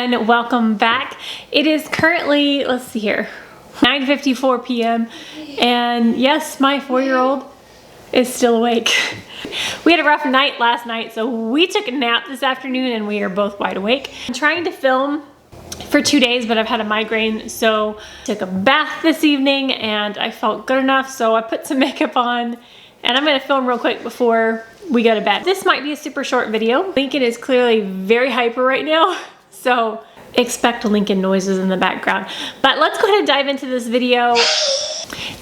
everyone, welcome back. It is currently, let's see here, 9:54 p.m. and yes, my 4-year-old is still awake. We had a rough night last night, so we took a nap this afternoon and we are both wide awake. I'm trying to film for 2 days, but I've had a migraine, so I took a bath this evening and I felt good enough, so I put some makeup on and I'm gonna film real quick before we go to bed. This might be a super short video. Lincoln is clearly very hyper right now, so expect Lincoln noises in the background. But let's go ahead and dive into this video.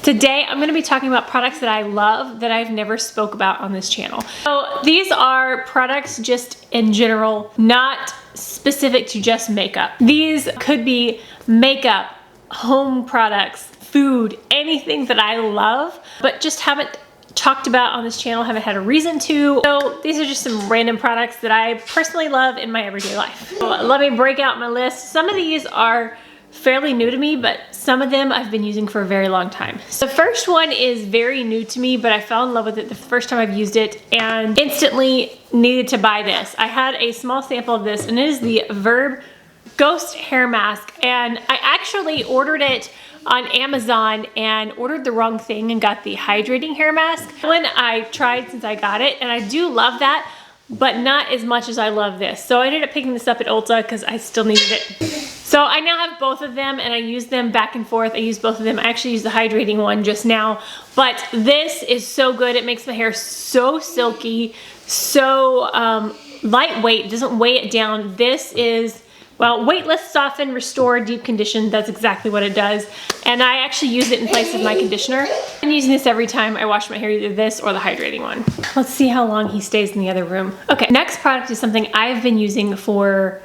Today, I'm gonna be talking about products that I love that I've never spoke about on this channel. So these are products just in general, not specific to just makeup. These could be makeup, home products, food, anything that I love, but just haven't talked about on this channel, haven't had a reason to. So these are just some random products that I personally love in my everyday life. So let me break out my list. Some of these are fairly new to me, but some of them I've been using for a very long time. So the first one is very new to me, but I fell in love with it the first time I've used it and instantly needed to buy this. I had a small sample of this and it is the Verb Ghost Hair Mask, and I actually ordered it on Amazon and ordered the wrong thing and got the hydrating hair mask. One I tried since I got it, and I do love that, but not as much as I love this. So I ended up picking this up at Ulta because I still needed it. So I now have both of them and I use them back and forth. I use both of them. I actually used the hydrating one just now, but this is so good. It makes my hair so silky, so lightweight, it doesn't weigh it down. This is, well, weightless, soften, restore, deep condition. That's exactly what it does. And I actually use it in place of my conditioner. I'm using this every time I wash my hair, either this or the hydrating one. Let's see how long he stays in the other room. Okay, next product is something I've been using for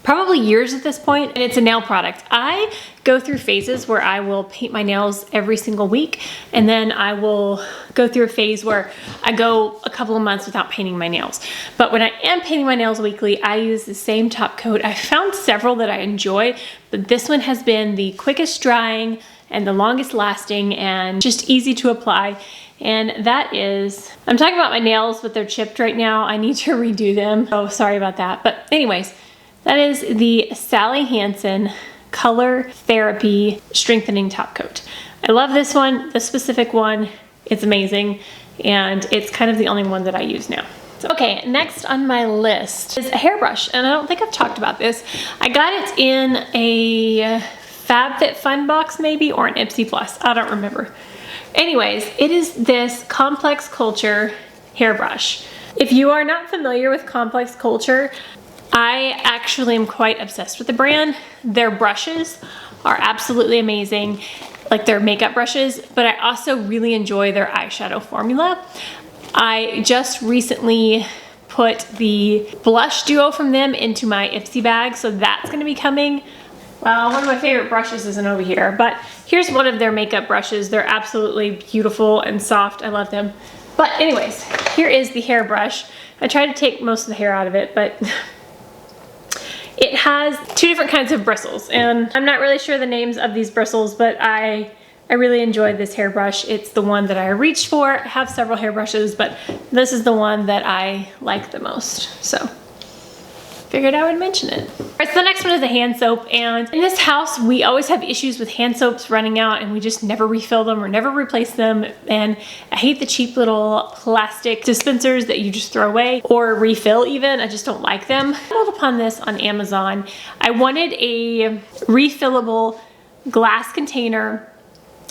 probably years at this point, and it's a nail product. I go through phases where I will paint my nails every single week, and then I will go through a phase where I go a couple of months without painting my nails. But when I am painting my nails weekly, I use the same top coat. I found several that I enjoy, but this one has been the quickest drying and the longest lasting and just easy to apply. And that is, I'm talking about my nails, but they're chipped right now. I need to redo them. Oh, sorry about that. But anyways, that is the Sally Hansen Color Therapy Strengthening Top Coat. I love this one, this specific one. It's amazing, and it's kind of the only one that I use now. So, okay, next on my list is a hairbrush, and I don't think I've talked about this. I got it in a FabFitFun box maybe, or an Ipsy Plus, I don't remember. Anyways, it is this Complex Culture hairbrush. If you are not familiar with Complex Culture, I actually am quite obsessed with the brand. Their brushes are absolutely amazing, like their makeup brushes, but I also really enjoy their eyeshadow formula. I just recently put the blush duo from them into my Ipsy bag, so that's gonna be coming. Well, one of my favorite brushes isn't over here, but here's one of their makeup brushes. They're absolutely beautiful and soft. I love them. But anyways, here is the hairbrush. I tried to take most of the hair out of it, but it has two different kinds of bristles, and I'm not really sure the names of these bristles, but I really enjoyed this hairbrush. It's the one that I reached for. I have several hairbrushes, but this is the one that I like the most, so figured I would mention it. All right, so the next one is a hand soap, and in this house, we always have issues with hand soaps running out, and we just never refill them or never replace them, and I hate the cheap little plastic dispensers that you just throw away or refill even. I just don't like them. I stumbled upon this on Amazon. I wanted a refillable glass container,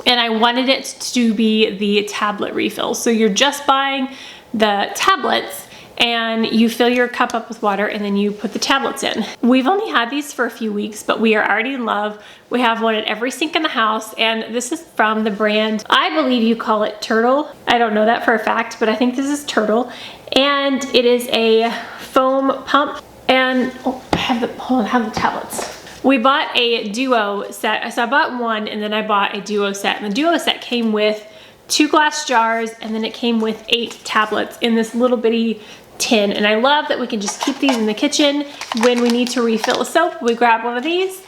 and I wanted it to be the tablet refill. So you're just buying the tablets, and you fill your cup up with water and then you put the tablets in. We've only had these for a few weeks, but we are already in love. We have one at every sink in the house, and this is from the brand, I believe you call it Tirtyl. I don't know that for a fact, but I think this is Tirtyl. And it is a foam pump, and oh, I have the tablets. We bought a duo set. So I bought one and then I bought a duo set, and the duo set came with 2 glass jars, and then it came with 8 tablets in this little bitty tin. And I love that we can just keep these in the kitchen. When we need to refill a soap, we grab one of these,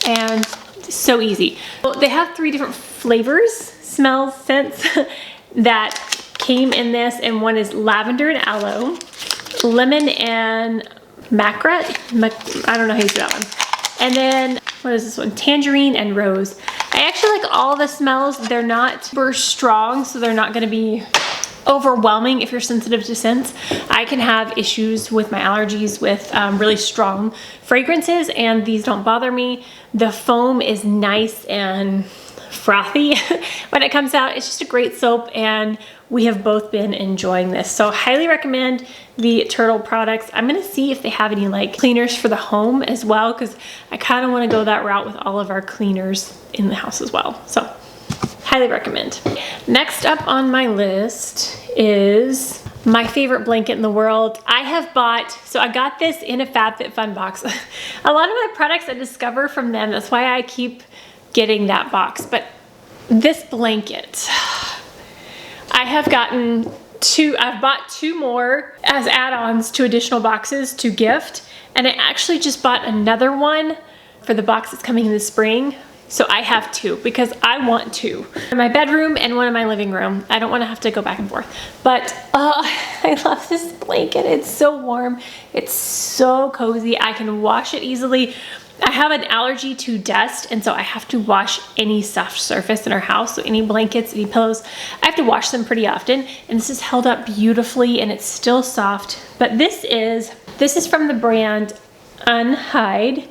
and it's so easy. Well, they have 3 different flavors, smells, scents that came in this, and one is lavender and aloe, lemon and macrat. I don't know how you say that one. And then, what is this one? Tangerine and rose. I actually like all the smells. They're not super strong, so they're not gonna be overwhelming if you're sensitive to scents. I can have issues with my allergies with really strong fragrances, and these don't bother me. The foam is nice and frothy when it comes out. It's just a great soap, and we have both been enjoying this. So highly recommend the Tirtyl products. I'm gonna see if they have any like cleaners for the home as well, because I kind of want to go that route with all of our cleaners in the house as well. So highly recommend. Next up on my list is my favorite blanket in the world. I have bought, so I got this in a FabFitFun box. A lot of my products I discover from them. That's why I keep getting that box. But this blanket, I have gotten I've bought 2 more as add-ons to additional boxes to gift. And I actually just bought another one for the box that's coming in the spring. So I have 2 because I want 2 in my bedroom and one in my living room. I don't want to have to go back and forth. But I love this blanket. It's so warm. It's so cozy. I can wash it easily. I have an allergy to dust, and so I have to wash any soft surface in our house. So any blankets, any pillows, I have to wash them pretty often. And this is held up beautifully, and it's still soft. But this is from the brand Unhide.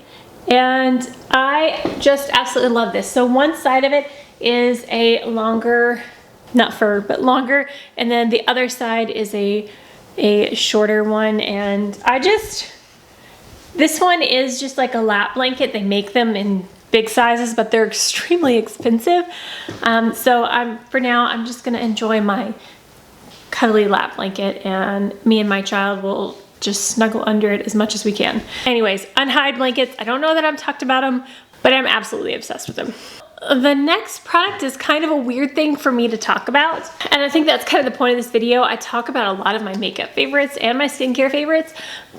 And I just absolutely love this. So one side of it is a longer, not fur, but longer. And then the other side is a shorter one. And this one is just like a lap blanket. They make them in big sizes, but they're extremely expensive. So for now, I'm just gonna enjoy my cuddly lap blanket, and me and my child will just snuggle under it as much as we can. Anyways, Unhide blankets. I don't know that I've talked about them, but I'm absolutely obsessed with them. The next product is kind of a weird thing for me to talk about, and I think that's kind of the point of this video. I talk about a lot of my makeup favorites and my skincare favorites,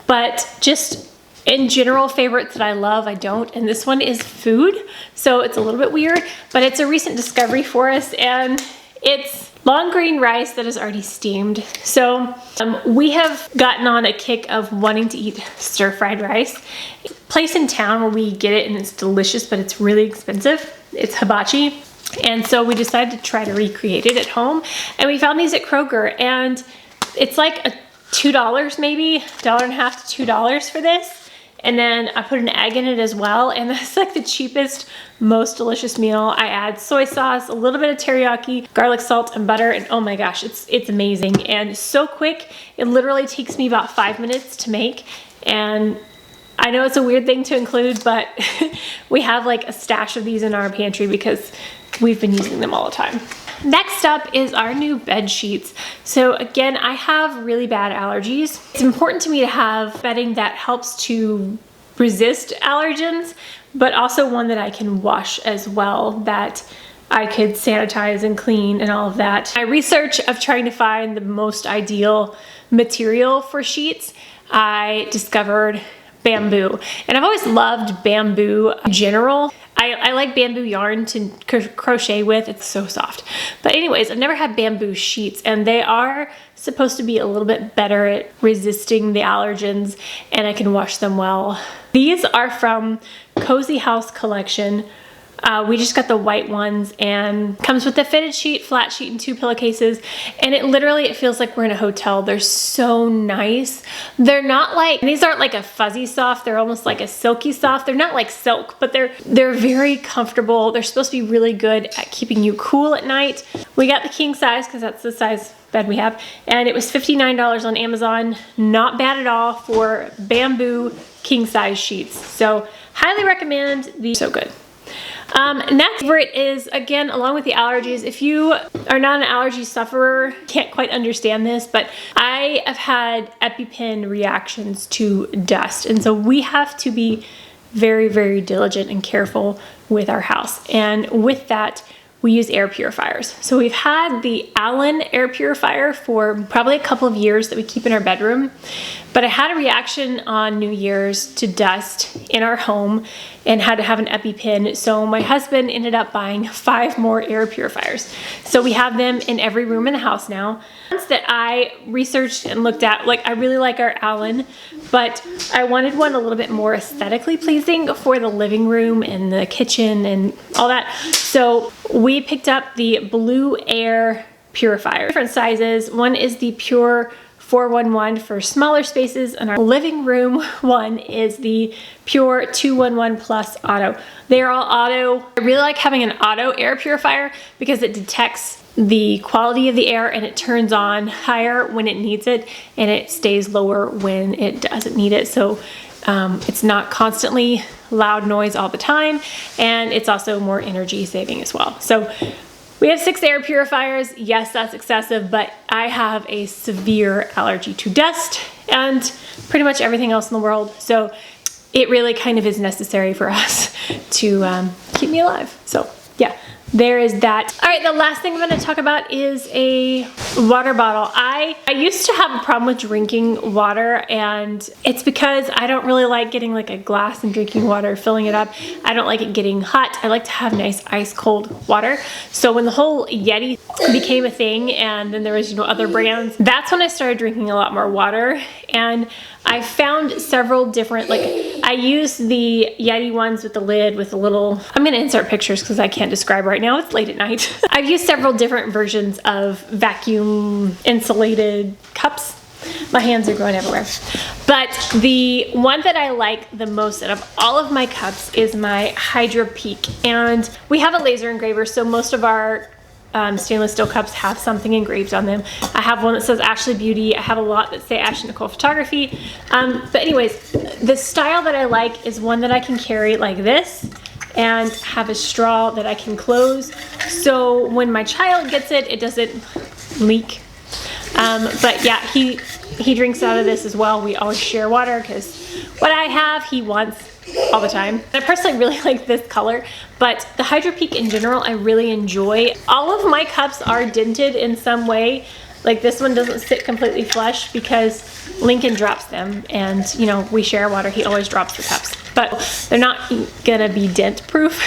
but just in general favorites that I love, I don't. And this one is food, so it's a little bit weird, but it's a recent discovery for us, and it's long grain rice that is already steamed. So we have gotten on a kick of wanting to eat stir-fried rice. Place in town where we get it, and it's delicious, but it's really expensive. It's hibachi. And so we decided to try to recreate it at home. And we found these at Kroger, and it's like $2 maybe, $1.50 to $2 for this. And then I put an egg in it as well, and that's like the cheapest, most delicious meal. I add soy sauce, a little bit of teriyaki, garlic salt, and butter, and oh my gosh, it's amazing and so quick. It literally takes me about 5 minutes to make, and I know it's a weird thing to include, but we have like a stash of these in our pantry because we've been using them all the time. Next up is our new bed sheets. So again, I have really bad allergies. It's important to me to have bedding that helps to resist allergens, but also one that I can wash as well, that I could sanitize and clean and all of that. My research of trying to find the most ideal material for sheets, I discovered bamboo. And I've always loved bamboo in general. I like bamboo yarn to crochet with. It's so soft. But anyways, I've never had bamboo sheets, and they are supposed to be a little bit better at resisting the allergens, and I can wash them well. These are from Cozy House collection. We just got the white ones, and comes with a fitted sheet, flat sheet, and 2 pillowcases. And it feels like we're in a hotel. They're so nice. They're not like, these aren't like a fuzzy soft. They're almost like a silky soft. They're not like silk, but they're very comfortable. They're supposed to be really good at keeping you cool at night. We got the king size because that's the size bed we have, and it was $59 on Amazon. Not bad at all for bamboo king size sheets. So highly recommend these. So good. Next favorite is, again, along with the allergies, if you are not an allergy sufferer, can't quite understand this, but I have had EpiPen reactions to dust. And so we have to be very diligent and careful with our house. And with that, we use air purifiers. So we've had the Allen air purifier for probably a couple of years that we keep in our bedroom, but I had a reaction on New Year's to dust in our home and had to have an EpiPen. So my husband ended up buying 5 more air purifiers. So we have them in every room in the house now. Once that I researched and looked at, like I really like our Allen, but I wanted one a little bit more aesthetically pleasing for the living room and the kitchen and all that. So we picked up the BLUEAIR Purifier. Different sizes. One is the Pure 411 for smaller spaces, and our living room one is the Pure 211 Plus Auto. They are all auto. I really like having an auto air purifier because it detects the quality of the air and it turns on higher when it needs it and it stays lower when it doesn't need it. So it's not constantly loud noise all the time, and it's also more energy saving as well. So we have 6 air purifiers. Yes, that's excessive, but I have a severe allergy to dust and pretty much everything else in the world. So it really kind of is necessary for us to keep me alive. So yeah, there is that. All right, the last thing I'm gonna talk about is a water bottle. I used to have a problem with drinking water, and it's because I don't really like getting like a glass and drinking water, filling it up. I don't like it getting hot. I like to have nice ice cold water. So when the whole Yeti became a thing, and then there was, you know, other brands, that's when I started drinking a lot more water. And I found several different, like I use the Yeti ones with the lid with a little, I'm gonna insert pictures because I can't describe right now, it's late at night. I've used several different versions of vacuum insulated cups. My hands are going everywhere. But the one that I like the most out of all of my cups is my Hydra Peak. And we have a laser engraver, so most of our stainless steel cups have something engraved on them. I have one that says Ashley Beauty. I have a lot that say Ashley Nicole Photography. But anyways, the style that I like is one that I can carry like this and have a straw that I can close. So when my child gets it, it doesn't leak. But yeah, he drinks out of this as well. We always share water because what I have, he wants all the time. I personally really like this color, but the Hydra Peak in general, I really enjoy. All of my cups are dented in some way. Like this one doesn't sit completely flush because Lincoln drops them, and you know, we share water. He always drops the cups, but they're not gonna be dent proof.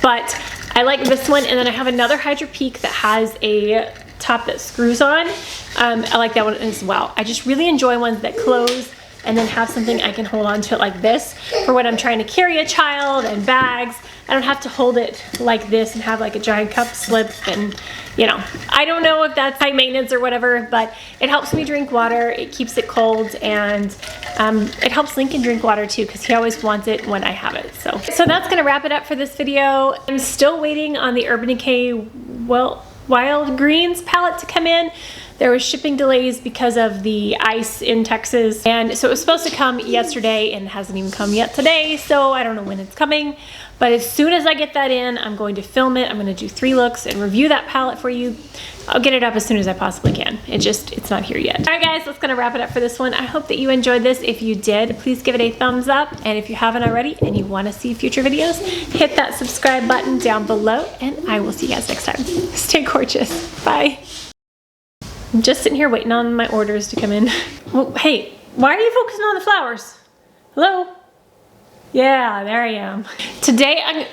But I like this one, and then I have another Hydra Peak that has a top that screws on. I like that one as well. I just really enjoy ones that close and then have something I can hold on to it like this for when I'm trying to carry a child and bags. I don't have to hold it like this and have like a giant cup slip, and you know, I don't know if that's high maintenance or whatever, but it helps me drink water, it keeps it cold, and it helps Lincoln drink water too because he always wants it when I have it. So that's gonna wrap it up for this video. I'm still waiting on the Urban Decay Wild Greens palette to come in. There was shipping delays because of the ice in Texas, and so it was supposed to come yesterday and it hasn't even come yet today, so I don't know when it's coming. But as soon as I get that in, I'm going to film it. I'm going to do 3 looks and review that palette for you. I'll get it up as soon as I possibly can. It's not here yet. All right guys, that's gonna wrap it up for this one. I hope that you enjoyed this. If you did, please give it a thumbs up. And if you haven't already and you wanna see future videos, hit that subscribe button down below, and I will see you guys next time. Stay gorgeous, bye. I'm just sitting here waiting on my orders to come in. Well, hey, why are you focusing on the flowers? Hello? Yeah, there I am. Today I'm